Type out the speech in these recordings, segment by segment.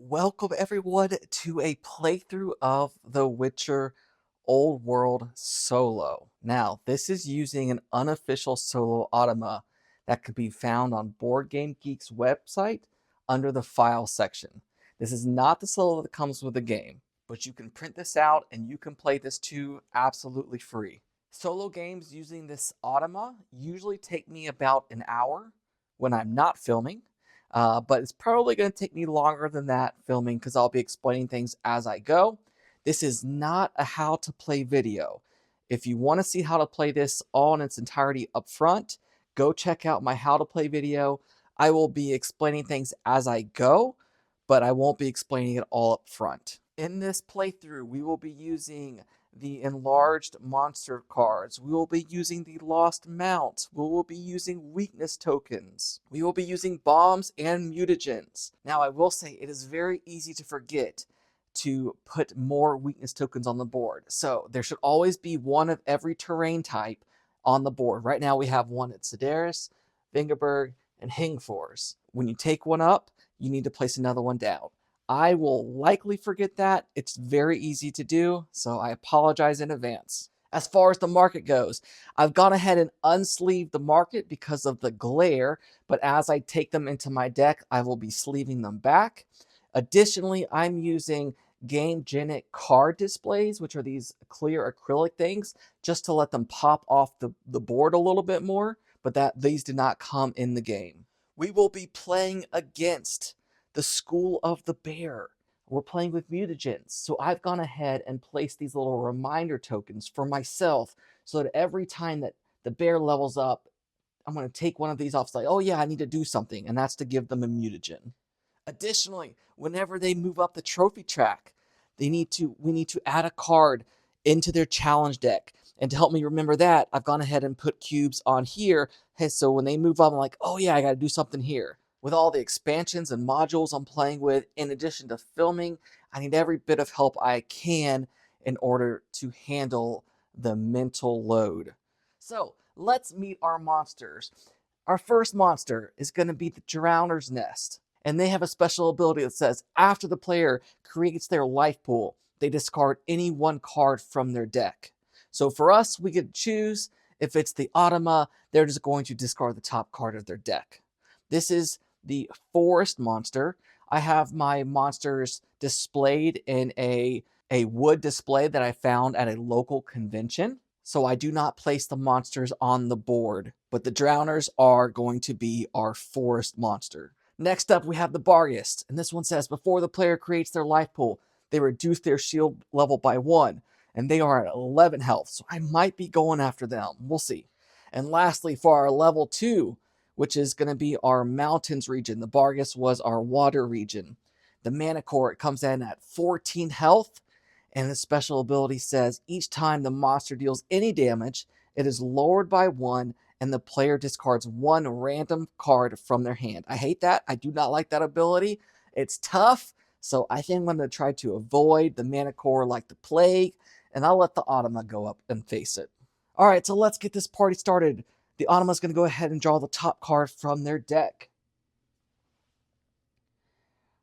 Welcome everyone to a playthrough of The Witcher Old World Solo. Now, this is using an unofficial solo automa that can be found on Board Game Geek's website under the file section. This is not the solo that comes with the game, but you can print this out and you can play this too absolutely free. Solo games using this automa usually take me about an hour when I'm not filming. But it's probably going to take me longer than that filming because I'll be explaining things as I go. This is not a how to play video. If you want to see how to play this all in its entirety up front, go check out my how to play video. I will be explaining things as I go, but I won't be explaining it all up front. In this playthrough, we will be using the enlarged monster cards. We will be using the lost mount. We will be using weakness tokens. We will be using bombs and mutagens. Now, I will say it is very easy to forget to put more weakness tokens on the board. So there should always be one of every terrain type on the board. Right now we have one at Sedaris, Vingerberg, and Hingfors. When you take one up, you need to place another one down. I will likely forget that. It's very easy to do, so I apologize in advance. As far as the market goes, I've gone ahead and unsleeved the market because of the glare, but as I take them into my deck, I will be sleeving them back. Additionally, I'm using Gamegenic card displays, which are these clear acrylic things, just to let them pop off the board a little bit more, but these do not come in the game. We will be playing against the School of the Bear. We're playing with mutagens, so I've gone ahead and placed these little reminder tokens for myself so that every time that the bear levels up, I'm going to take one of these off. It's like, oh yeah, I need to do something, and that's to give them a mutagen. Additionally, whenever they move up the trophy track, we need to add a card into their challenge deck. And to help me remember that, I've gone ahead and put cubes on here. Hey, so when they move up, I'm like, oh yeah, I got to do something here. With all the expansions and modules I'm playing with, in addition to filming, I need every bit of help I can in order to handle the mental load. So let's meet our monsters. Our first monster is going to be the Drowner's Nest. And they have a special ability that says after the player creates their life pool, they discard any one card from their deck. So for us, we could choose if it's the Automa, they're just going to discard the top card of their deck. This is the Forest monster. I have my monsters displayed in a wood display that I found at a local convention. So I do not place the monsters on the board, but the Drowners are going to be our Forest monster. Next up, we have the Barghest, and this one says, before the player creates their life pool, they reduce their shield level by 1, and they are at 11 health, so I might be going after them. We'll see. And lastly, for our level 2, which is going to be our mountains region, the Barghest was our water region. The Manicore, it comes in at 14 health, and the special ability says, each time the monster deals any damage, it is lowered by 1, and the player discards one random card from their hand. I hate that. I do not like that ability. It's tough, so I think I'm going to try to avoid the Manicore like the plague, and I'll let the Automa go up and face it. All right, so let's get this party started. The Automa is going to go ahead and draw the top card from their deck.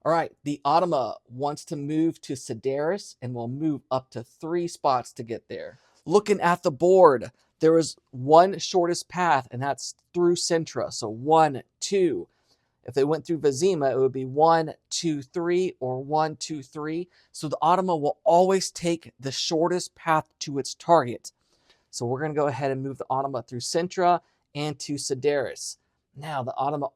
All right, the Automa wants to move to Sedaris and will move up to 3 spots to get there. Looking at the board, there is one shortest path, and that's through Sintra. So 1, 2. If they went through Vizima, it would be 1, 2, 3, or 1, 2, 3. So the Automa will always take the shortest path to its target. So we're going to go ahead and move the Automa through Sintra and to Sedaris. Now, the Automa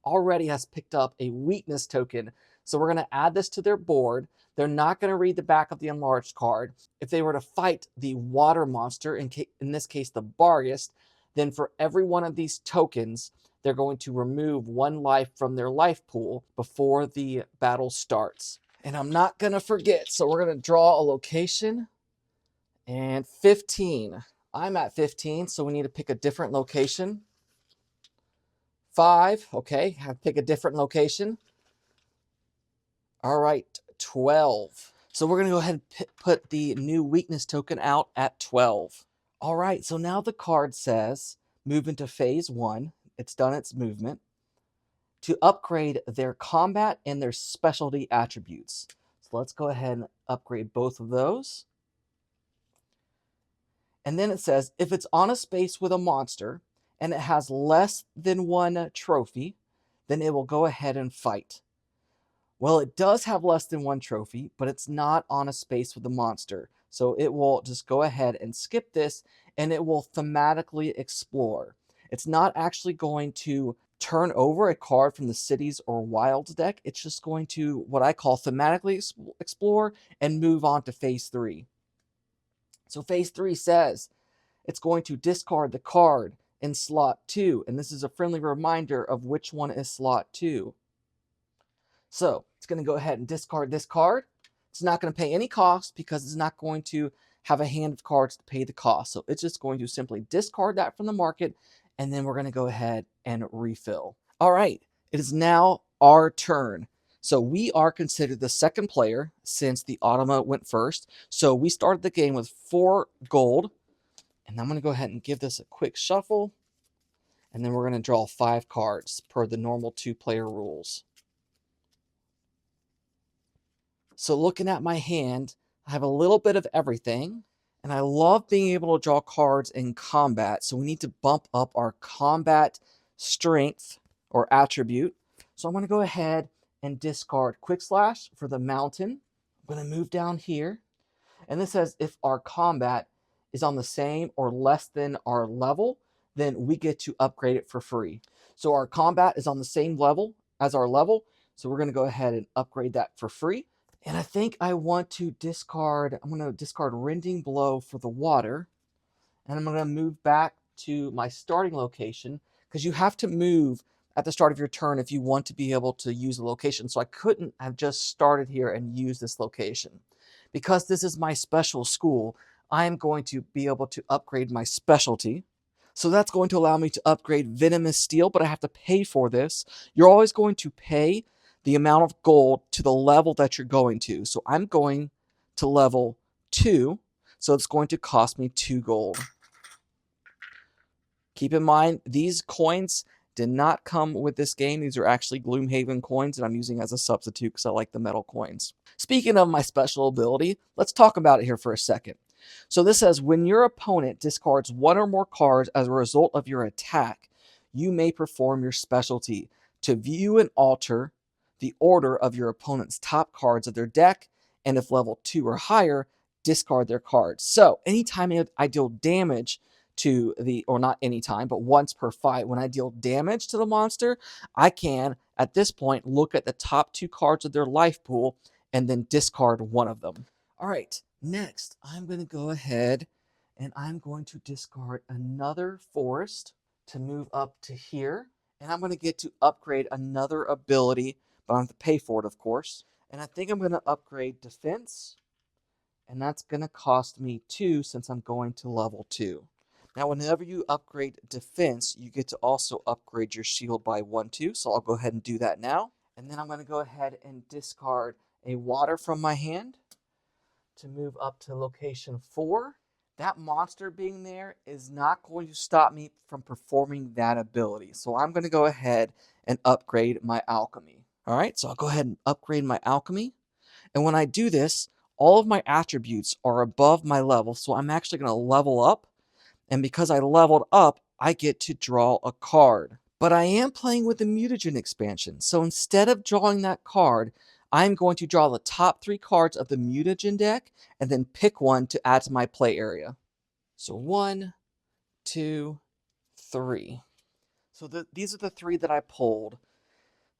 already has picked up a weakness token, so we're going to add this to their board. They're not going to read the back of the enlarged card. If they were to fight the water monster, in this case the Barghest, then for every one of these tokens, they're going to remove 1 life from their life pool before the battle starts. And I'm not going to forget, so we're going to draw a location. And 15. I'm at 15, so we need to pick a different location. 5, okay, have to pick a different location. All right, 12. So we're going to go ahead and put the new weakness token out at 12. All right, so now the card says move into phase 1. It's done its movement. to upgrade their combat and their specialty attributes. So let's go ahead and upgrade both of those. And then it says, if it's on a space with a monster and it has less than one trophy, then it will go ahead and fight. Well, it does have less than one trophy, but it's not on a space with a monster. So it will just go ahead and skip this, and it will thematically explore. It's not actually going to turn over a card from the cities or wilds deck. It's just going to, what I call, thematically explore and move on to phase 3. So phase 3 says it's going to discard the card in slot 2, and this is a friendly reminder of which one is slot 2. So it's going to go ahead and discard this card. It's not going to pay any cost because it's not going to have a hand of cards to pay the cost. So it's just going to simply discard that from the market, and then we're going to go ahead and refill. All right, it is now our turn. So we are considered the second player since the Automa went first. So we started the game with 4 gold. And I'm going to go ahead and give this a quick shuffle. And then we're going to draw 5 cards per the normal 2-player rules. So looking at my hand, I have a little bit of everything. And I love being able to draw cards in combat. So we need to bump up our combat strength or attribute. So I'm going to go ahead and discard Quick Slash for the mountain. I'm going to move down here. And this says if our combat is on the same or less than our level, then we get to upgrade it for free. So our combat is on the same level as our level. So we're going to go ahead and upgrade that for free. And I think I want to discard, I'm going to discard Rending Blow for the water. And I'm going to move back to my starting location because you have to move at the start of your turn if you want to be able to use a location. So I couldn't have just started here and used this location. Because this is my special school, I am going to be able to upgrade my specialty. So that's going to allow me to upgrade Venomous Steel, but I have to pay for this. You're always going to pay the amount of gold to the level that you're going to. So I'm going to level 2, so it's going to cost me 2 gold. Keep in mind, these coins did not come with this game. These are actually Gloomhaven coins that I'm using as a substitute because I like the metal coins. Speaking of my special ability, let's talk about it here for a second. So this says, when your opponent discards 1 or more cards as a result of your attack, you may perform your specialty to view and alter the order of your opponent's top cards of their deck, and if level 2 or higher, discard their cards. So anytime I deal damage to the, or not anytime, but once per fight, when I deal damage to the monster, I can, at this point, look at the top 2 cards of their life pool and then discard one of them. All right, next, I'm going to go ahead and I'm going to discard another forest to move up to here. And I'm going to get to upgrade another ability, but I have to pay for it, of course. And I think I'm going to upgrade defense. And that's going to cost me 2 since I'm going to level 2. Now, whenever you upgrade defense, you get to also upgrade your shield by 1, 2. So I'll go ahead and do that now. And then I'm going to go ahead and discard a water from my hand to move up to location 4. That monster being there is not going to stop me from performing that ability. So I'm going to go ahead and upgrade my alchemy. All right, so I'll go ahead and upgrade my alchemy. And when I do this, all of my attributes are above my level. So I'm actually going to level up. And because I leveled up, I get to draw a card. But I am playing with the mutagen expansion. So instead of drawing that card, I'm going to draw the top 3 cards of the mutagen deck and then pick one to add to my play area. So 1, 2, 3. So these are the 3 that I pulled.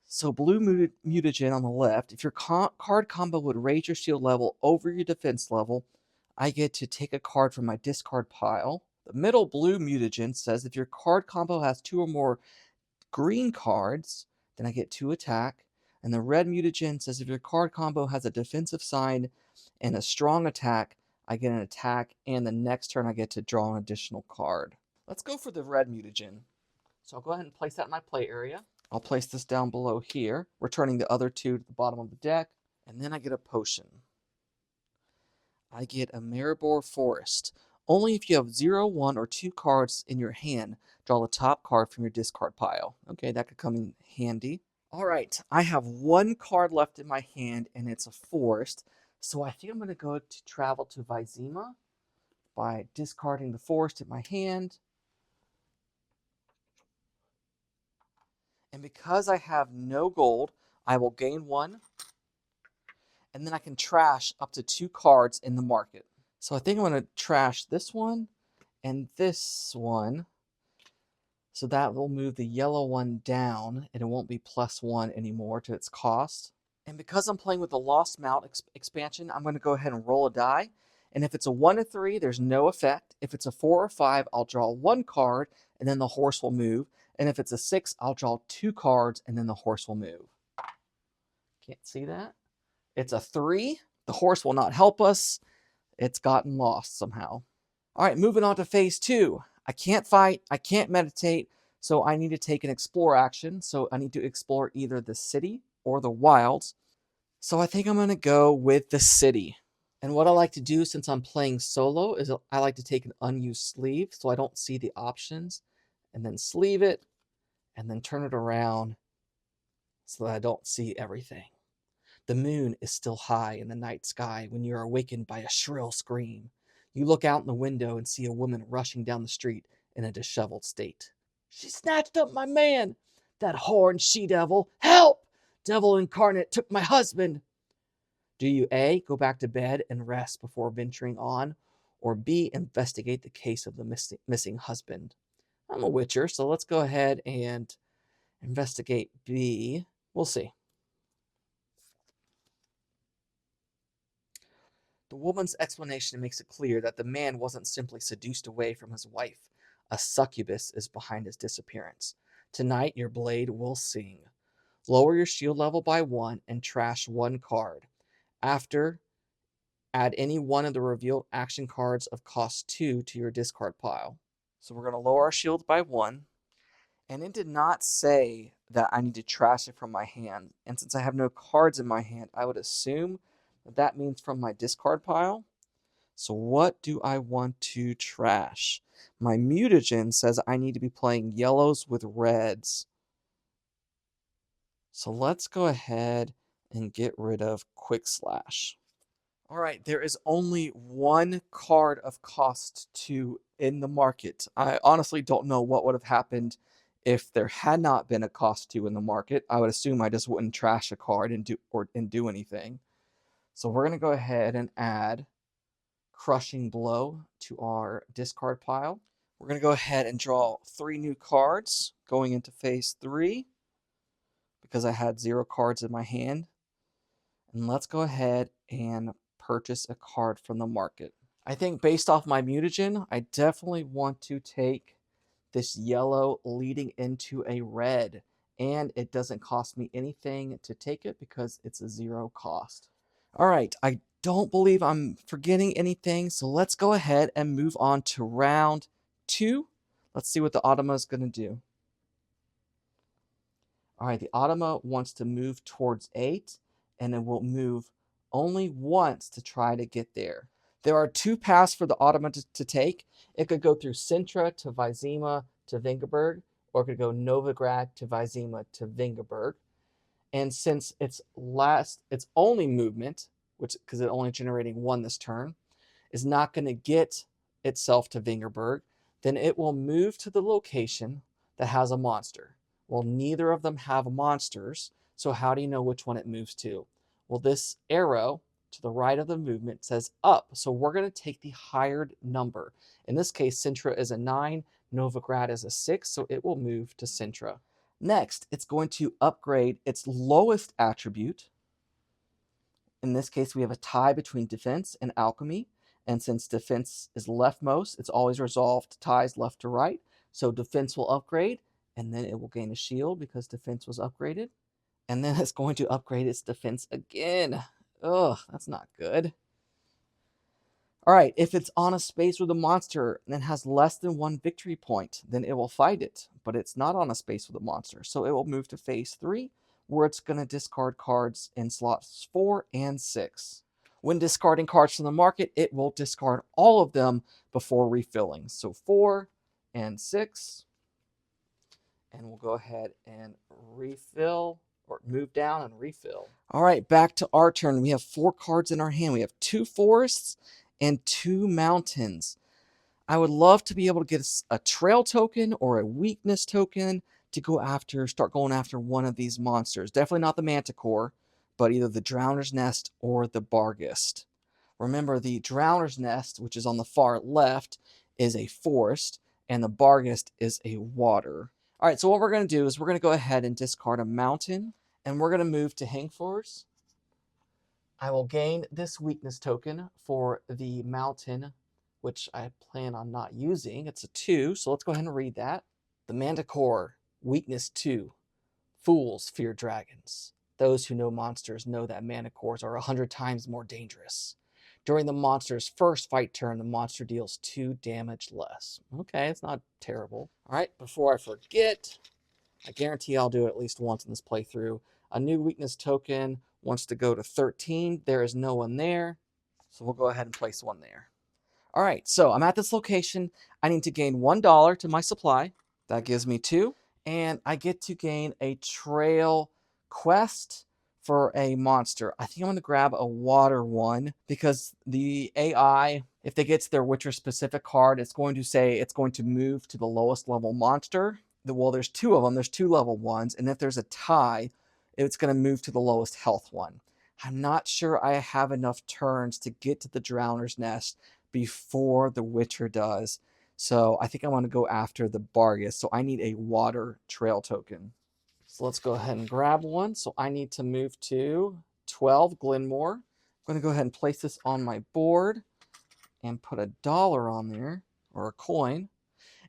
So blue mutagen on the left. If your card combo would raise your shield level over your defense level, I get to take a card from my discard pile. The middle blue mutagen says if your card combo has 2 or more green cards, then I get 2 attack. And the red mutagen says if your card combo has a defensive sign and a strong attack, I get an attack, and the next turn I get to draw an additional card. Let's go for the red mutagen. So I'll go ahead and place that in my play area. I'll place this down below here, returning the other 2 to the bottom of the deck, and then I get a potion. I get a Maribor Forest. Only if you have 0, 1, or 2 cards in your hand, draw the top card from your discard pile. Okay, that could come in handy. All right, I have one card left in my hand, and it's a forest. So I think I'm going to go to travel to Vizima by discarding the forest in my hand. And because I have no gold, I will gain one, and then I can trash up to 2 cards in the market. So I think I'm going to trash this one and this one. So that will move the yellow one down, and it won't be +1 anymore to its cost. And because I'm playing with the Lost Mount expansion, I'm going to go ahead and roll a die. And if it's a 1 or 3, there's no effect. If it's a 4 or 5, I'll draw 1 card, and then the horse will move. And if it's a 6, I'll draw 2 cards, and then the horse will move. Can't see that. It's a 3. The horse will not help us. It's gotten lost somehow. All right, moving on to phase 2. I can't fight, I can't meditate, so I need to take an explore action. So I need to explore either the city or the wilds. So I think I'm going to go with the city. And what I like to do since I'm playing solo is I like to take an unused sleeve so I don't see the options, and then sleeve it, and then turn it around so that I don't see everything. The moon is still high in the night sky when you are awakened by a shrill scream. You look out in the window and see a woman rushing down the street in a disheveled state. She snatched up my man! That horned she-devil! Help! Devil incarnate took my husband! Do you A, go back to bed and rest before venturing on, or B, investigate the case of the missing husband? I'm a witcher, so let's go ahead and investigate B. We'll see. The woman's explanation makes it clear that the man wasn't simply seduced away from his wife. A succubus is behind his disappearance. Tonight, your blade will sing. Lower your shield level by 1 and trash 1 card. After, add any one of the revealed action cards of cost 2 to your discard pile. So we're going to lower our shield by 1. And it did not say that I need to trash it from my hand. And since I have no cards in my hand, I would assume that means from my discard pile. So what do I want to trash? My mutagen says I need to be playing yellows with reds. So let's go ahead and get rid of Quick Slash. All right, there is only 1 card of cost 2 in the market. I honestly don't know what would have happened if there had not been a cost 2 in the market. I would assume I just wouldn't trash a card and do anything. So we're going to go ahead and add Crushing Blow to our discard pile. We're going to go ahead and draw 3 new cards going into phase 3 because I had 0 cards in my hand. And let's go ahead and purchase a card from the market. I think based off my mutagen, I definitely want to take this yellow leading into a red. And it doesn't cost me anything to take it because it's a 0 cost. All right, I don't believe I'm forgetting anything, so let's go ahead and move on to round 2. Let's see what the Automa is going to do. All right, the Automa wants to move towards 8, and it will move only once to try to get there. There are 2 paths for the Automa to take. It could go through Sintra to Vizima to Vingerberg, or it could go Novigrad to Vizima to Vingerberg. And since its only movement, which because it's only generating 1 this turn, is not going to get itself to Vingerberg, then it will move to the location that has a monster. Well, neither of them have monsters, so how do you know which one it moves to? Well, this arrow to the right of the movement says up, so we're going to take the higher number. In this case, Sintra is a 9, Novigrad is a 6, so it will move to Sintra. Next, it's going to upgrade its lowest attribute. In this case, we have a tie between defense and alchemy. And since defense is leftmost, it's always resolved ties left to right. So defense will upgrade, and then it will gain a shield because defense was upgraded. And then it's going to upgrade its defense again. Ugh, that's not good. All right, if it's on a space with a monster and has less than 1 victory point, then it will fight it. But it's not on a space with a monster, so it will move to phase 3, where it's going to discard cards in slots 4 and 6. When discarding cards from the market, it will discard all of them before refilling. So 4 and 6. And we'll go ahead and refill or move down and refill. All right, back to our turn. We have 4 cards in our hand. We have 2 forests and 2 mountains. I would love to be able to get a trail token or a weakness token to start going after one of these monsters. Definitely not the Manticore, but either the Drowner's Nest or the Barghest. Remember, the Drowner's Nest, which is on the far left, is a forest, and the Barghest is a water. All right, so what we're going to do is we're going to go ahead and discard a mountain, and we're going to move to Hangfors. I will gain this weakness token for the mountain, which I plan on not using. It's a 2, so let's go ahead and read that. The Manticore, weakness 2. Fools fear dragons. Those who know monsters know that manticores are 100 times more dangerous. During the monster's first fight turn, the monster deals 2 damage less. Okay, it's not terrible. All right, before I forget, I guarantee I'll do it at least once in this playthrough. A new weakness token wants to go to 13. There is no one there, so we'll go ahead and place one there. All right, so I'm at this location. I need to gain $1 to my supply. That gives me 2. And I get to gain a trail quest for a monster. I think I'm going to grab a water one because the AI, if they get to their Witcher specific card, it's going to say it's going to move to the lowest level monster. Well, there's 2 of them. There's 2 level ones. And if there's a tie, it's going to move to the lowest health one. I'm not sure I have enough turns to get to the Drowner's Nest before the Witcher does. So I think I want to go after the Barghest. So I need a water trail token. So let's go ahead and grab one. So I need to move to 12 Glenmore. I'm going to go ahead and place this on my board and put $1 on there, or a coin.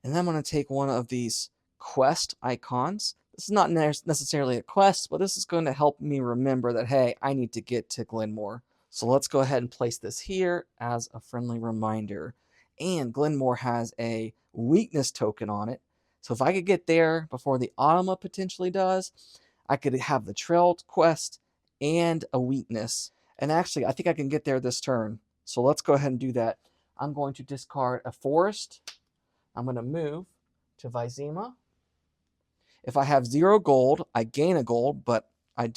And then I'm going to take one of these quest icons. This is not necessarily a quest, but this is going to help me remember that, hey, I need to get to Glenmore. So let's go ahead and place this here as a friendly reminder. And Glenmore has a weakness token on it. So if I could get there before the Automa potentially does, I could have the trail quest and a weakness. And actually, I think I can get there this turn. So let's go ahead and do that. I'm going to discard a forest. I'm going to move to Vizima. If I have 0 gold, I gain a gold, but I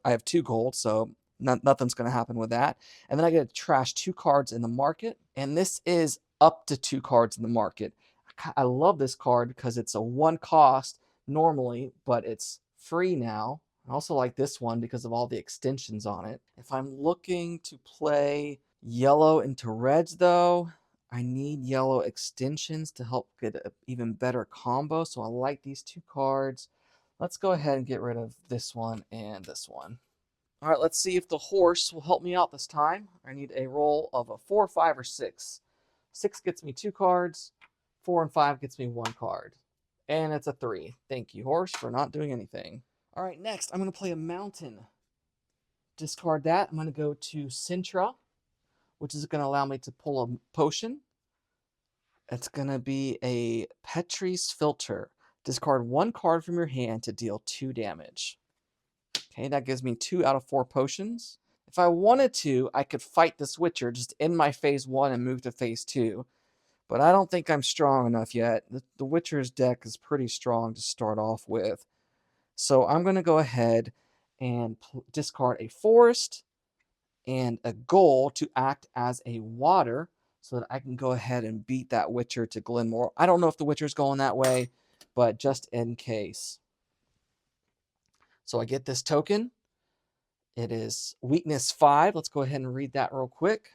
have 2 gold, so nothing's going to happen with that. And then I get to trash 2 cards in the market, and this is up to 2 cards in the market. I love this card because it's a 1 cost normally, but it's free now. I also like this one because of all the extensions on it. If I'm looking to play yellow into reds, though, I need yellow extensions to help get an even better combo. So I like these 2 cards. Let's go ahead and get rid of this one and this one. All right, let's see if the horse will help me out this time. I need a roll of a 4, 5, or 6. 6 gets me 2 cards. 4 and 5 gets me 1 card. And it's a 3. Thank you, horse, for not doing anything. All right, next, I'm going to play a mountain. Discard that. I'm going to go to Sintra, which is going to allow me to pull a potion. It's going to be a Petrie's Filter. Discard 1 card from your hand to deal 2 damage. Okay, that gives me 2 out of 4 potions. If I wanted to, I could fight this Witcher, just end my phase 1 and move to phase 2. But I don't think I'm strong enough yet. The Witcher's deck is pretty strong to start off with. So I'm going to go ahead and discard a forest and a gold to act as a water so that I can go ahead and beat that Witcher to Glenmore. I don't know if the Witcher's going that way, but just in case. So I get this token. It is weakness 5. Let's go ahead and read that real quick.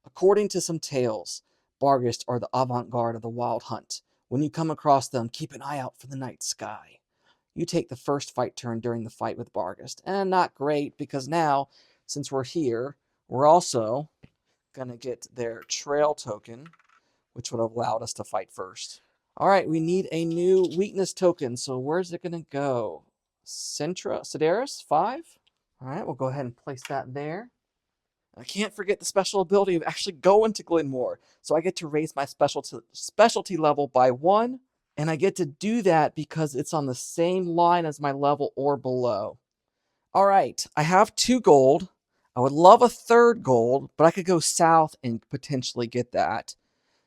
According to some tales, Barghest are the avant-garde of the wild hunt. When you come across them, keep an eye out for the night sky. You take the first fight turn during the fight with Barghest. And not great, because now, since we're here, we're also going to get their trail token, which would have allowed us to fight first. All right, we need a new weakness token. So where's it going to go? Sedaris, 5? All right, we'll go ahead and place that there. I can't forget the special ability of actually going to Glenmore. So I get to raise my specialty level by 1. And I get to do that because it's on the same line as my level or below. All right, I have 2 gold. I would love a 3rd gold, but I could go south and potentially get that.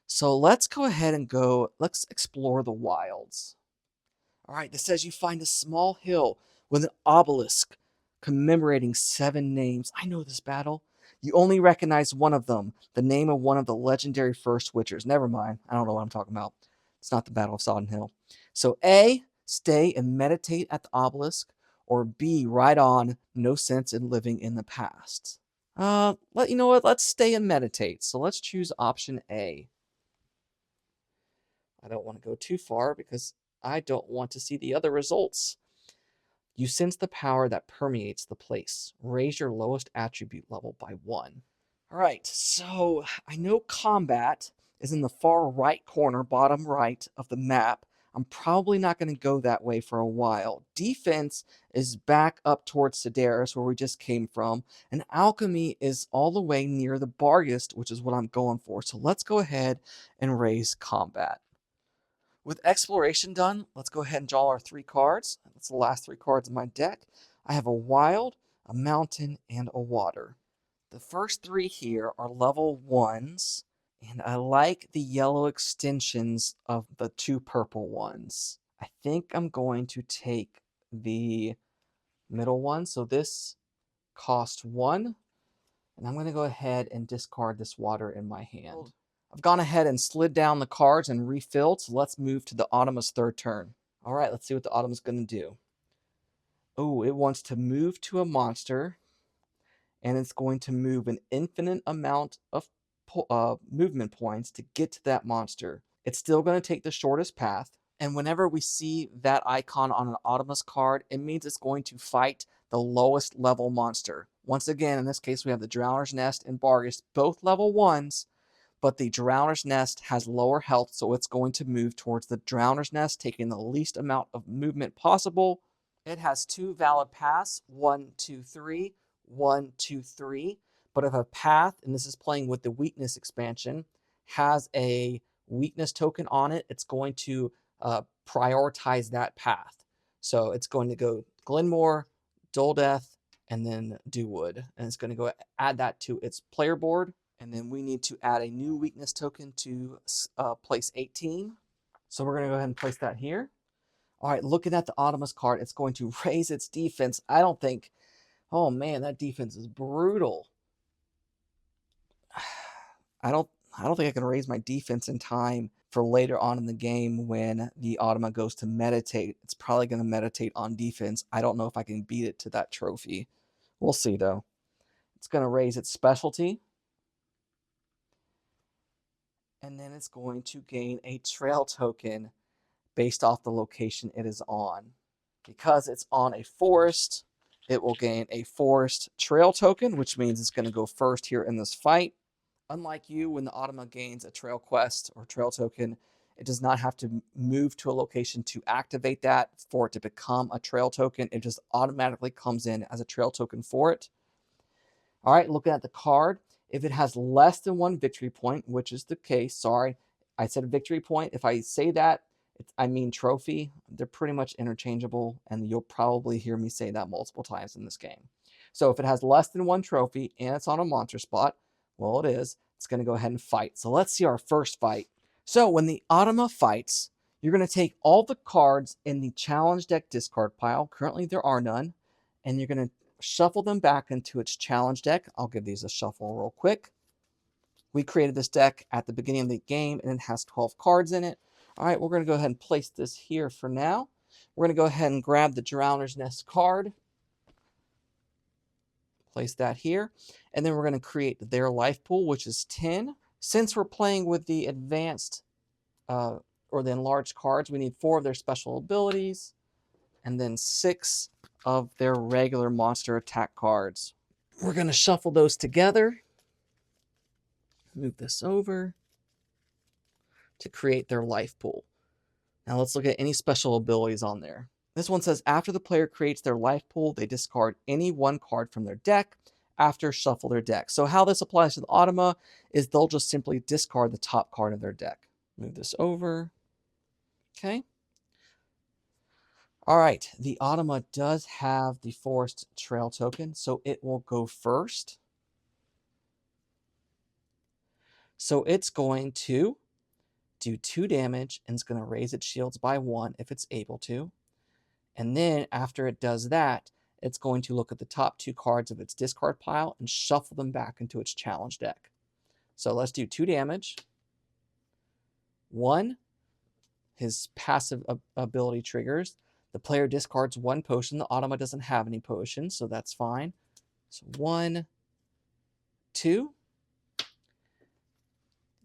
So let's go ahead and let's explore the wilds. All right, this says you find a small hill with an obelisk commemorating 7 names. I know this battle. You only recognize one of them, the name of one of the legendary first Witchers. Never mind. I don't know what I'm talking about. It's not the Battle of Sodden Hill. So A, stay and meditate at the obelisk, or B, ride on, no sense in living in the past. You know what? Let's stay and meditate. So let's choose option A. I don't want to go too far because I don't want to see the other results. You sense the power that permeates the place. Raise your lowest attribute level by 1. All right, so I know combat is in the far right corner, bottom right of the map. I'm probably not going to go that way for a while. Defense is back up towards Sedaris, where we just came from. And alchemy is all the way near the Barghest, which is what I'm going for. So let's go ahead and raise combat. With exploration done, let's go ahead and draw our 3 cards. That's the last 3 cards in my deck. I have a wild, a mountain, and a water. The first 3 here are level 1s, and I like the yellow extensions of the 2 purple ones. I think I'm going to take the middle one. So this costs 1, and I'm going to go ahead and discard this water in my hand. I've gone ahead and slid down the cards and refilled, so let's move to the Automa's 3rd turn. All right, let's see what the Automa's going to do. Oh, it wants to move to a monster, and it's going to move an infinite amount of movement points to get to that monster. It's still going to take the shortest path, and whenever we see that icon on an Automa's card, it means it's going to fight the lowest level monster. Once again, in this case, we have the Drowner's Nest and Barghest, both level 1s, but the Drowner's Nest has lower health, so it's going to move towards the Drowner's Nest, taking the least amount of movement possible. It has 2 valid paths, 1, 2, 3, 1, 2, 3. But if a path, and this is playing with the weakness expansion, has a weakness token on it, it's going to prioritize that path. So it's going to go Glenmore, Dull Death, and then Dewwood. And it's going to go add that to its player board. And then we need to add a new weakness token to place 18. So we're going to go ahead and place that here. All right, looking at the Automa's card, it's going to raise its defense. I don't think... Oh, man, that defense is brutal. I don't think I can raise my defense in time for later on in the game when the Automa goes to meditate. It's probably going to meditate on defense. I don't know if I can beat it to that trophy. We'll see, though. It's going to raise its specialty. And then it's going to gain a trail token based off the location it is on. Because it's on a forest, it will gain a forest trail token, which means it's going to go first here in this fight. Unlike you, when the Automa gains a trail quest or trail token, it does not have to move to a location to activate that for it to become a trail token. It just automatically comes in as a trail token for it. All right, looking at the card, if it has less than 1 victory point, which is the case, sorry, I said victory point. If I say that, I mean trophy. They're pretty much interchangeable, and you'll probably hear me say that multiple times in this game. So if it has less than 1 trophy and it's on a monster spot, well, it is, it's going to go ahead and fight. So let's see our first fight. So when the Automa fights, you're going to take all the cards in the challenge deck discard pile. Currently, there are none. And you're going to shuffle them back into its challenge deck. I'll give these a shuffle real quick. We created this deck at the beginning of the game, and it has 12 cards in it. All right, we're going to go ahead and place this here for now. We're going to go ahead and grab the Drowner's Nest card. Place that here. And then we're going to create their life pool, which is 10. Since we're playing with the advanced or the enlarged cards, we need 4 of their special abilities and then 6 of their regular monster attack cards. We're going to shuffle those together. Move this over to create their life pool. Now let's look at any special abilities on there. This one says after the player creates their life pool, they discard any 1 card from their deck after shuffle their deck. So how this applies to the Automa is they'll just simply discard the top card of their deck. Move this over. Okay. All right, the Automa does have the Forest Trail token, so it will go first. So it's going to do 2 damage, and it's going to raise its shields by 1 if it's able to. And then after it does that, it's going to look at the top 2 cards of its discard pile and shuffle them back into its challenge deck. So let's do 2 damage. 1, his passive ability triggers. The player discards 1 potion. The automa doesn't have any potions, so that's fine. So 1, 2.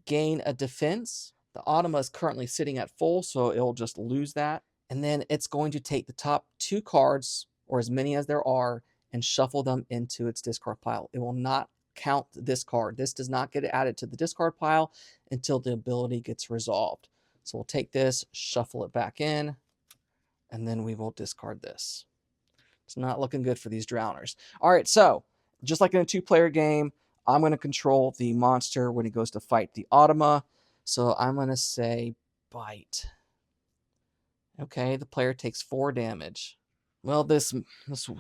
Gain a defense. The automa is currently sitting at full, so it'll just lose that. And then it's going to take the top 2 cards, or as many as there are, and shuffle them into its discard pile. It will not count this card. This does not get added to the discard pile until the ability gets resolved. So we'll take this, shuffle it back in, and then we will discard this. It's not looking good for these drowners. All right, so just like in a 2-player game, I'm going to control the monster when he goes to fight the automa. So I'm going to say bite. Okay, the player takes 4 damage. Well, this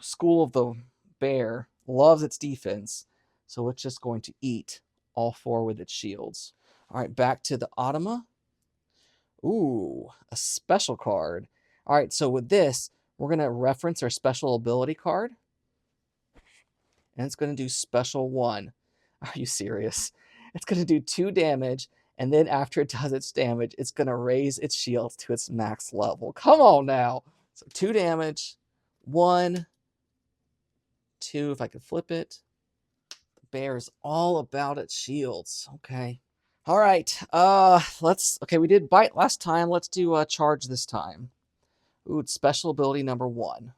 school of the bear loves its defense, so it's just going to eat all 4 with its shields. All right, back to the automa. Ooh, a special card. All right, so with this, we're going to reference our special ability card. And it's going to do special 1. Are you serious? It's going to do 2 damage, and then after it does its damage, it's going to raise its shield to its max level. Come on now. So 2 damage, 1, 2, if I could flip it. The bear is all about its shields. Okay. All right. Okay, we did bite last time. Let's do charge this time. Ooh, it's special ability number 1.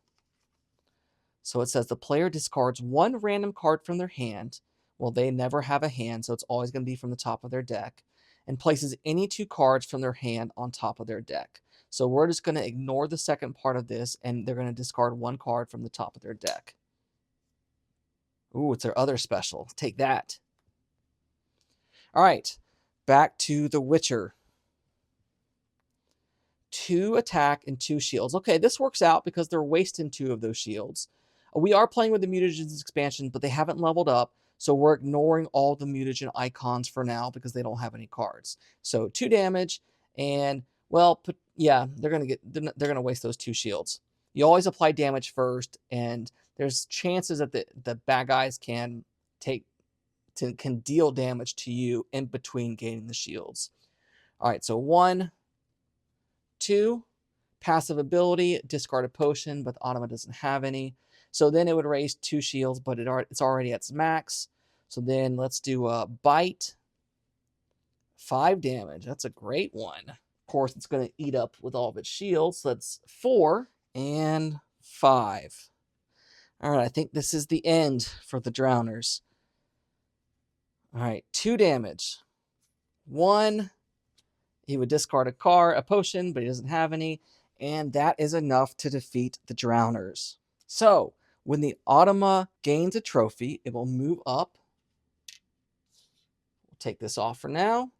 So it says the player discards 1 random card from their hand. Well, they never have a hand, so it's always going to be from the top of their deck. And places any 2 cards from their hand on top of their deck. So we're just going to ignore the second part of this, and they're going to discard 1 card from the top of their deck. Ooh, it's their other special. Take that. All right, back to the Witcher. 2 attack and 2 shields. Okay, this works out because they're wasting 2 of those shields. We are playing with the mutagens expansion, but they haven't leveled up, so we're ignoring all the mutagen icons for now because they don't have any cards. So 2 damage, and well, yeah, they're gonna waste those 2 shields. You always apply damage first, and there's chances that the bad guys can deal damage to you in between gaining the shields. All right, so 1, 2, passive ability, discard a potion, but the automa doesn't have any. So then it would raise 2 shields, but it's already at its max. So then let's do a bite. 5 damage. That's a great one. Of course, it's going to eat up with all of its shields. So that's 4 and 5. All right, I think this is the end for the drowners. All right, 2 damage. 1, he would discard a potion, but he doesn't have any. And that is enough to defeat the drowners. So, when the automa gains a trophy, it will move up. We'll take this off for now.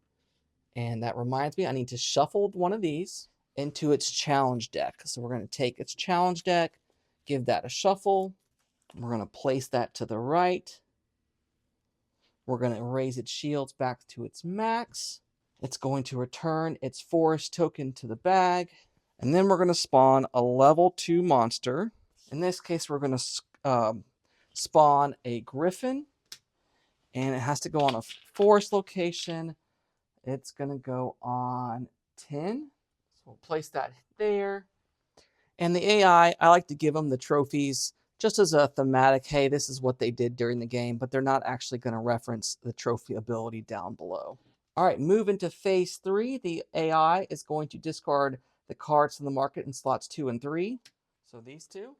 And that reminds me, I need to shuffle one of these into its challenge deck. So we're going to take its challenge deck, give that a shuffle. We're going to place that to the right. We're going to raise its shields back to its max. It's going to return its forest token to the bag. And then we're going to spawn a level 2 monster. In this case, we're going to spawn a griffin. And it has to go on a forest location. It's going to go on 10. So we'll place that there. And the AI, I like to give them the trophies just as a thematic, hey, this is what they did during the game, but they're not actually going to reference the trophy ability down below. All right, move into phase 3. The AI is going to discard the cards from the market in slots 2 and 3. So these 2. Going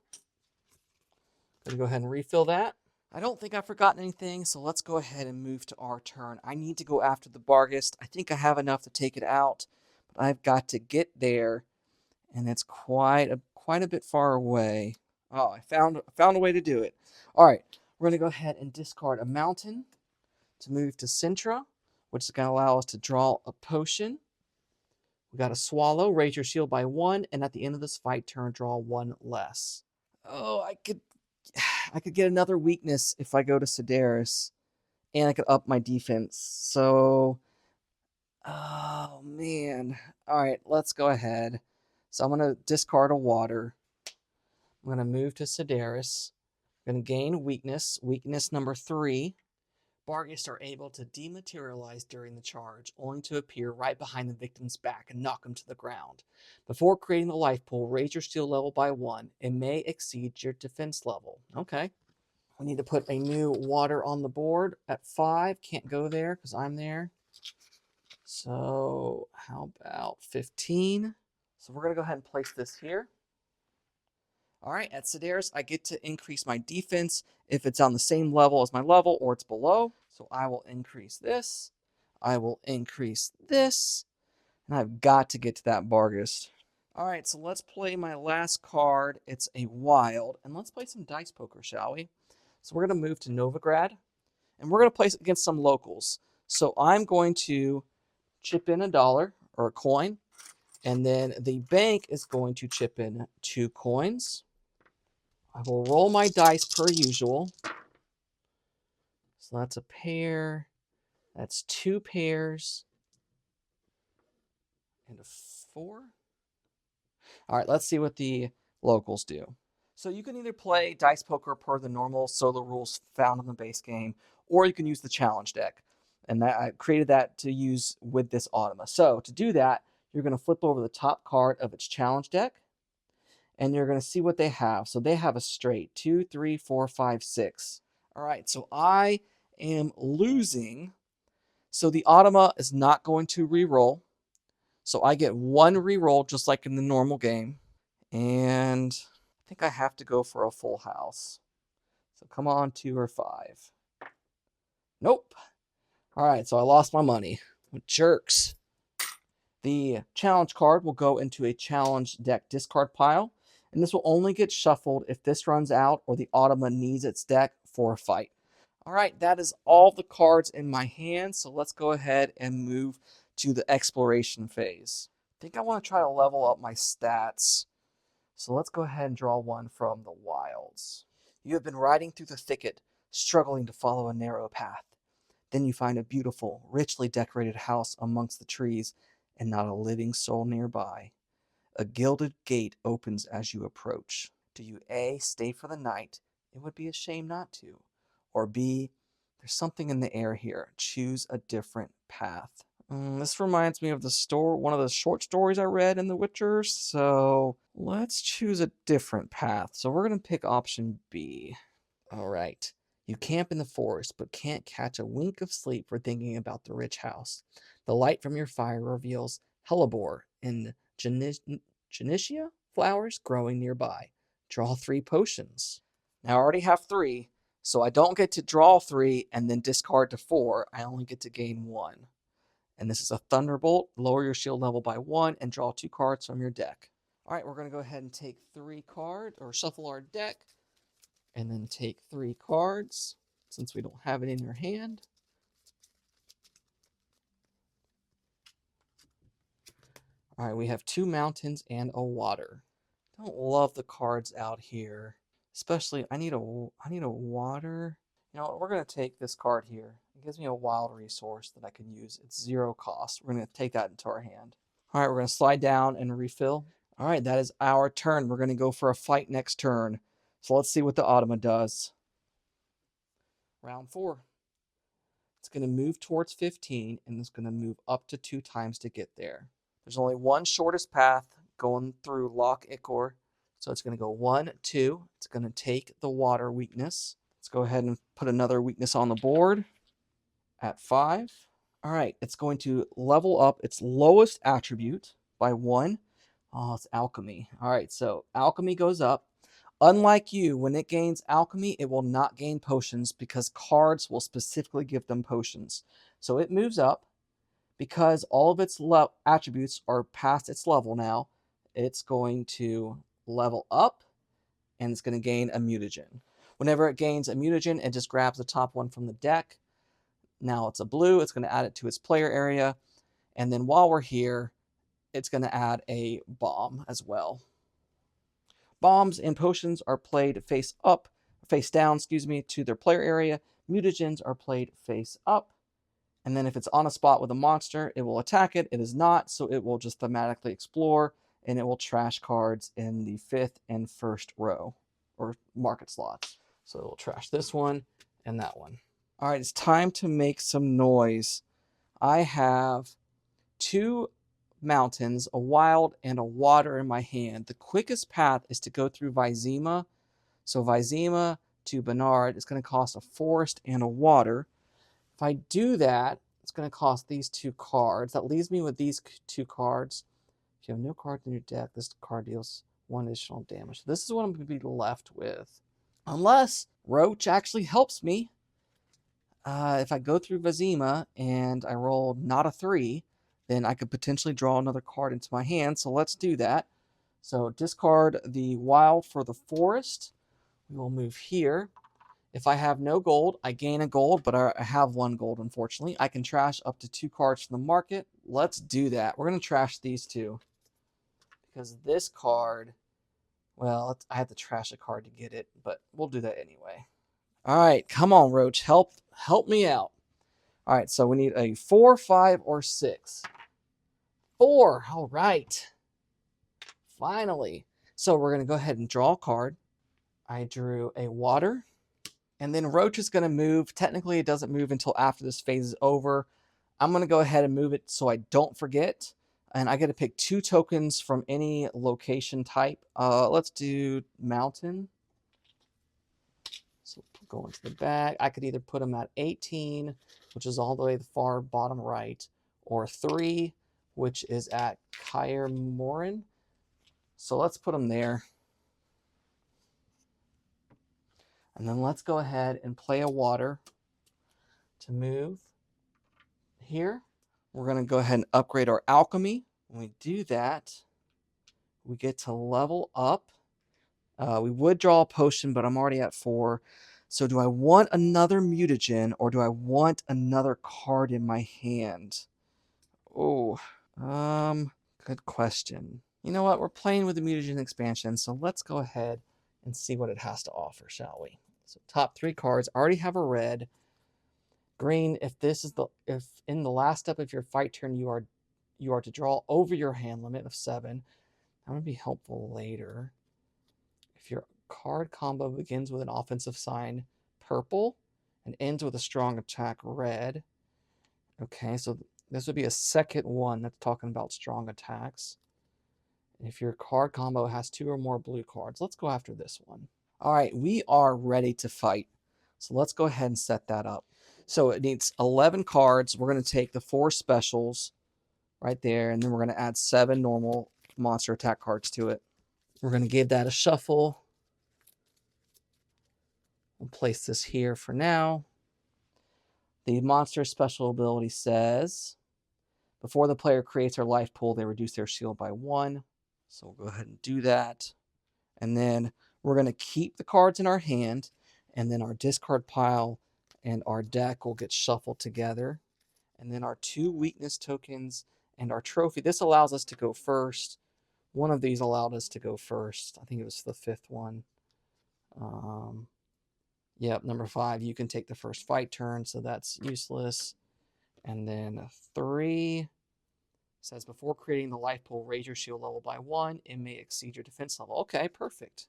to go ahead and refill that. I don't think I've forgotten anything, so let's go ahead and move to our turn. I need to go after the Barghest. I think I have enough to take it out, but I've got to get there, and it's quite a bit far away. Oh, I found a way to do it. All right, we're going to go ahead and discard a mountain to move to Sintra, which is going to allow us to draw a potion. We got a swallow, raise your shield by 1, and at the end of this fight turn, draw 1 less. Oh, I could get another weakness if I go to Sedaris, and I could up my defense. So, oh man. All right, let's go ahead. So I'm going to discard a water. I'm going to move to Sedaris. I'm going to gain weakness. Weakness number 3. Barghists are able to dematerialize during the charge, only to appear right behind the victim's back and knock him to the ground. Before creating the life pool, raise your shield level by 1. It may exceed your defense level. Okay. We need to put a new water on the board at 5. Can't go there because I'm there. So how about 15? So we're going to go ahead and place this here. All right, at Sedaris, I get to increase my defense if it's on the same level as my level or it's below. So I will increase this. I will increase this. And I've got to get to that Barghest. All right, so let's play my last card. It's a wild. And let's play some dice poker, shall we? So we're going to move to Novigrad. And we're going to place it against some locals. So I'm going to chip in $1 or a coin. And then the bank is going to chip in 2 coins. I will roll my dice per usual. So that's a pair. That's 2 pairs. And a 4. All right, let's see what the locals do. So you can either play dice poker per the normal solo rules found in the base game, or you can use the challenge deck. And that I created that to use with this Automa. So to do that, you're going to flip over the top card of its challenge deck. And you're going to see what they have. So they have a straight 2, 3, 4, 5, 6. All right, so I am losing. So the Automa is not going to re-roll. So I get 1 re-roll just like in the normal game. And I think I have to go for a full house. So come on, 2 or 5. Nope. All right, so I lost my money. Jerks. The challenge card will go into a challenge deck discard pile. And this will only get shuffled if this runs out or the Automa needs its deck for a fight. All right, that is all the cards in my hand. So let's go ahead and move to the exploration phase. I think I want to try to level up my stats. So let's go ahead and draw one from the wilds. You have been riding through the thicket, struggling to follow a narrow path. Then you find a beautiful, richly decorated house amongst the trees and not a living soul nearby. A gilded gate opens as you approach. Do you A, stay for the night? It would be a shame not to. Or B, there's something in the air here. Choose a different path. This reminds me of one of the short stories I read in The Witcher, so let's choose a different path. So we're going to pick option B. All right. You camp in the forest, but can't catch a wink of sleep for thinking about the rich house. The light from your fire reveals hellebore and Genetia flowers growing nearby. Draw 3 potions. Now I already have 3, so I don't get to draw 3 and then discard to 4. I only get to gain 1. And this is a Thunderbolt. Lower your shield level by 1 and draw 2 cards from your deck. All right, we're going to go ahead and take 3 cards, or shuffle our deck, and then take 3 cards, since we don't have it in your hand. All right, we have 2 mountains and a water. Don't love the cards out here. Especially, I need a water. You know, we're going to take this card here. It gives me a wild resource that I can use. It's 0 cost. We're going to take that into our hand. All right, we're going to slide down and refill. All right, that is our turn. We're going to go for a fight next turn. So let's see what the Automa does. Round 4. It's going to move towards 15, and it's going to move up to 2 times to get there. There's only one shortest path going through Loch Ichor. So it's going to go 1, 2. It's going to take the water weakness. Let's go ahead and put another weakness on the board at 5. All right, it's going to level up its lowest attribute by 1. Oh, it's alchemy. All right, so alchemy goes up. Unlike you, when it gains alchemy, it will not gain potions because cards will specifically give them potions. So it moves up. Because all of its attributes are past its level now, it's going to level up, and it's going to gain a mutagen. Whenever it gains a mutagen, it just grabs the top one from the deck. Now it's a blue. It's going to add it to its player area. And then while we're here, it's going to add a bomb as well. Bombs and potions are played face down, to their player area. Mutagens are played face up. And then if it's on a spot with a monster, it will attack it. It is not, so it will just thematically explore, and it will trash cards in the 5th and 1st row. or market slots. So we'll trash this one and that one. All right, it's time to make some noise. I have 2 mountains, a wild and a water in my hand. The quickest path is to go through Vizima. So Vizima to Bernard is going to cost a forest and a water. If I do that, it's going to cost these 2 cards. That leaves me with these 2 cards. If you have no cards in your deck, this card deals 1 additional damage. So this is what I'm going to be left with. Unless Roach actually helps me. If I go through Vizima and I roll not a 3, then I could potentially draw another card into my hand. So let's do that. So discard the wild for the forest. We will move here. If I have no gold, I gain a gold, but I have 1 gold, unfortunately. I can trash up to 2 cards from the market. Let's do that. We're going to trash these 2. Because this card, well, I have to trash a card to get it, but we'll do that anyway. All right, come on, Roach. Help me out. All right, so we need a 4, 5, or 6. 4. All right. Finally. So we're going to go ahead and draw a card. I drew a water. And then Roach is going to move. Technically, it doesn't move until after this phase is over. I'm going to go ahead and move it so I don't forget. And I get to pick 2 tokens from any location type. Let's do mountain. So go into the bag. I could either put them at 18, which is all the way to the far bottom right, or 3, which is at Kair Morin. So let's put them there. And then let's go ahead and play a water to move here. We're going to go ahead and upgrade our alchemy. When we do that, we get to level up. We would draw a potion, but I'm already at 4. So do I want another mutagen or do I want another card in my hand? Oh, good question. You know what? We're playing with the mutagen expansion, so let's go ahead and see what it has to offer, shall we? So top 3 cards. I already have a red. Green, if in the last step of your fight turn you are to draw over your hand limit of 7. That would be helpful later. If your card combo begins with an offensive sign, purple, and ends with a strong attack, red. Okay, so this would be a second one that's talking about strong attacks. And if your card combo has 2 or more blue cards, let's go after this one. All right, we are ready to fight. So let's go ahead and set that up. So it needs 11 cards. We're going to take the 4 specials right there, and then we're going to add 7 normal monster attack cards to it. We're going to give that a shuffle. We'll place this here for now. The monster special ability says, before the player creates their life pool, they reduce their shield by 1. So we'll go ahead and do that. And then we're going to keep the cards in our hand, and then our discard pile and our deck will get shuffled together. And then our 2 weakness tokens and our trophy. This allows us to go first. One of these allowed us to go first. I think it was the 5th one. Yep, number 5. You can take the first fight turn, so that's useless. And then 3 says, before creating the life pool, raise your shield level by 1. It may exceed your defense level. Okay, perfect.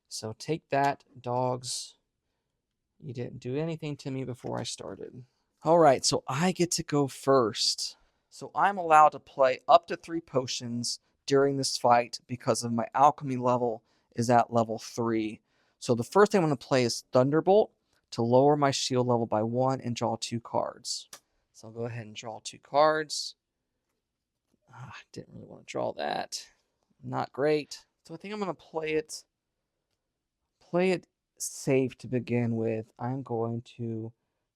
So take that, dogs. You didn't do anything to me before I started. All right, so I get to go first. So I'm allowed to play up to 3 potions during this fight because of my alchemy level is at level 3. So the first thing I'm going to play is Thunderbolt to lower my shield level by 1 and draw 2 cards. So I'll go ahead and draw 2 cards. I didn't really want to draw that. Not great. So I think I'm going to play it safe to begin with. I'm going to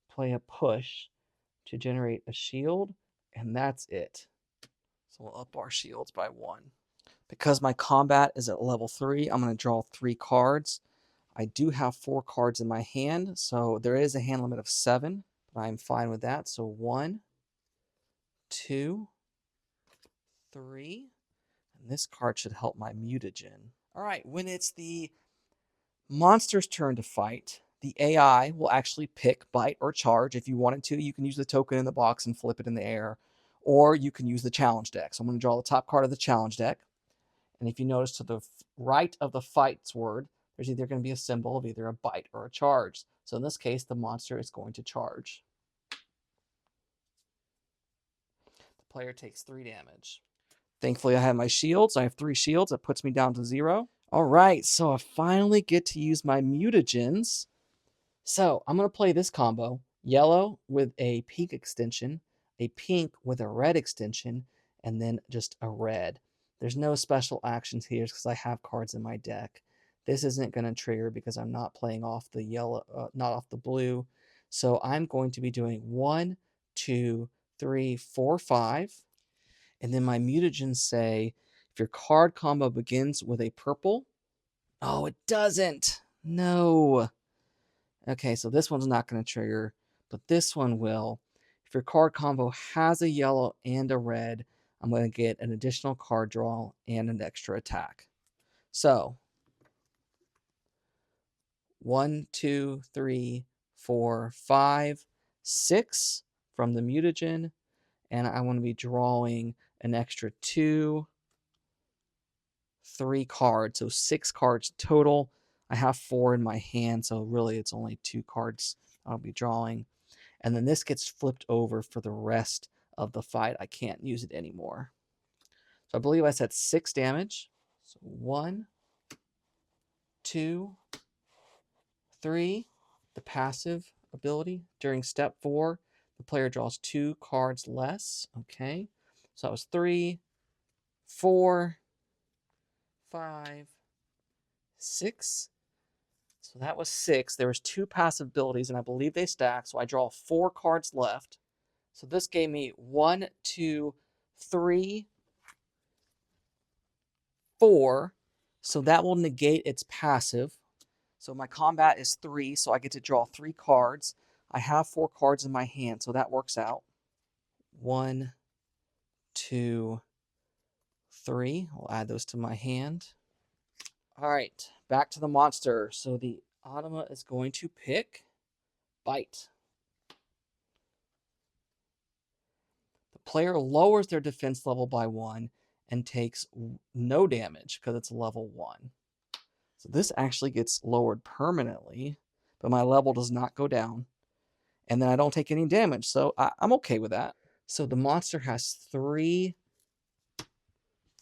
play a push to generate a shield, and that's it. So we'll up our shields by 1. Because my combat is at level 3, I'm going to draw 3 cards. I do have 4 cards in my hand, so there is a hand limit of 7, but I'm fine with that. So 1, 2, 3, and this card should help my mutagen. All right, when it's the monster's turn to fight, the AI will actually pick bite or charge. If you wanted to, you can use the token in the box and flip it in the air, or you can use the challenge deck. So I'm going to draw the top card of the challenge deck. And if you notice to the right of the fights word, there's either going to be a symbol of either a bite or a charge. So in this case, the monster is going to charge. The player takes 3 damage. Thankfully, I have my shields. I have 3 shields. That puts me down to 0. All right, so I finally get to use my mutagens. So I'm going to play this combo. Yellow with a pink extension, a pink with a red extension, and then just a red. There's no special actions here because I have cards in my deck. This isn't going to trigger because I'm not playing off the yellow, not off the blue. So I'm going to be doing 1, 2, 3, 4, 5. And then my mutagens say, if your card combo begins with a purple, oh, it doesn't. No. Okay, so this one's not going to trigger, but this one will. If your card combo has a yellow and a red, I'm going to get an additional card draw and an extra attack. So 1, 2, 3, 4, 5, 6 from the mutagen, and I want to be drawing an extra 2, 3 cards, so 6 cards total. I have 4 in my hand, so really it's only 2 cards I'll be drawing. And then this gets flipped over for the rest of the fight. I can't use it anymore. So I believe I said 6 damage. So 1, 2, 3. The passive ability. During step 4, the player draws 2 cards less. Okay. So that was 3, 4, 5, 6. So that was 6. There was 2 passive abilities, and I believe they stack. So I draw 4 cards left. So this gave me 1, 2, 3, 4. So that will negate its passive. So my combat is 3, so I get to draw 3 cards. I have 4 cards in my hand, so that works out. 1, 2, 3. I'll add those to my hand. All right, back to the monster. So the Automa is going to pick Bite. The player lowers their defense level by 1 and takes no damage because it's level 1. So this actually gets lowered permanently, but my level does not go down. And then I don't take any damage, so I'm okay with that. So the monster has 3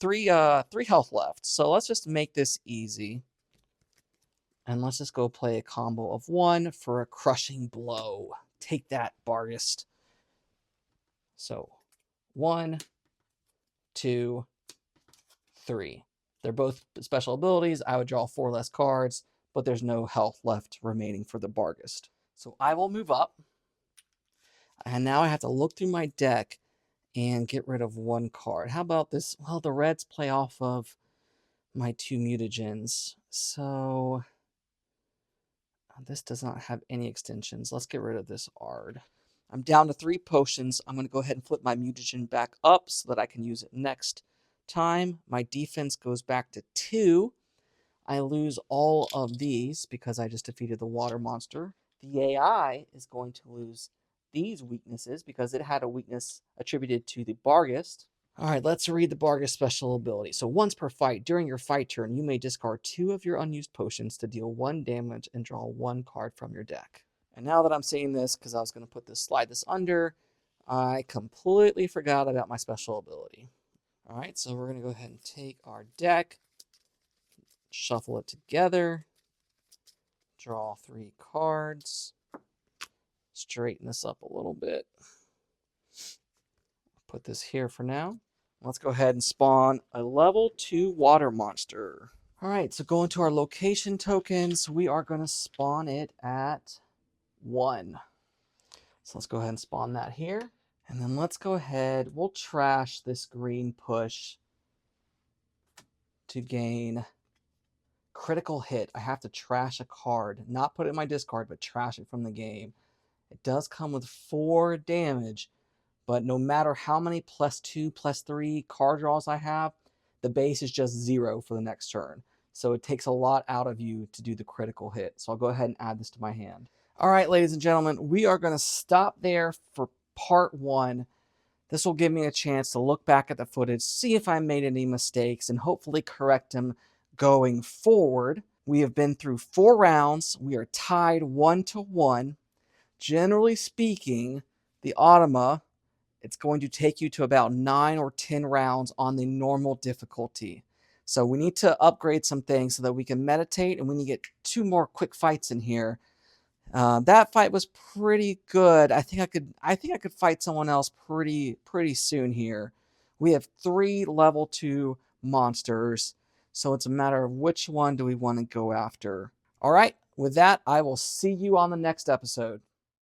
health left. So let's just make this easy. And let's just go play a combo of 1 for a crushing blow. Take that, Bargist. So 1, 2, 3. They're both special abilities. I would draw 4 less cards, but there's no health left remaining for the Bargist. So I will move up. And now I have to look through my deck and get rid of 1 card. How about this? Well, the reds play off of my 2 mutagens. So this does not have any extensions. Let's get rid of this Ard. I'm down to 3 potions. I'm going to go ahead and flip my mutagen back up so that I can use it next time. My defense goes back to 2. I lose all of these because I just defeated the water monster. The AI is going to lose these weaknesses because it had a weakness attributed to the Bargist. All right, let's read the Bargist special ability. So once per fight, during your fight turn, you may discard 2 of your unused potions to deal 1 damage and draw 1 card from your deck. And now that I'm saying this, because I was going to slide this under, I completely forgot about my special ability. All right, so we're going to go ahead and take our deck, shuffle it together, draw 3 cards, straighten this up a little bit. Put this here for now. Let's go ahead and spawn a level 2 water monster. All right, so going to our location tokens, we are going to spawn it at 1. So let's go ahead and spawn that here. And then let's go ahead, we'll trash this green push to gain critical hit. I have to trash a card, not put it in my discard, but trash it from the game. It does come with 4 damage, but no matter how many +2, +3 card draws I have, the base is just 0 for the next turn. So it takes a lot out of you to do the critical hit. So I'll go ahead and add this to my hand. All right, ladies and gentlemen, we are going to stop there for part 1. This will give me a chance to look back at the footage, see if I made any mistakes, and hopefully correct them going forward. We have been through 4 rounds. We are tied 1-1. Generally speaking, the Automa, it's going to take you to about 9 or 10 rounds on the normal difficulty. So we need to upgrade some things so that we can meditate, and we need to get 2 more quick fights in here. That fight was pretty good. I think I could fight someone else pretty soon here. We have 3 level 2 monsters, so it's a matter of which one do we want to go after. All right, with that, I will see you on the next episode.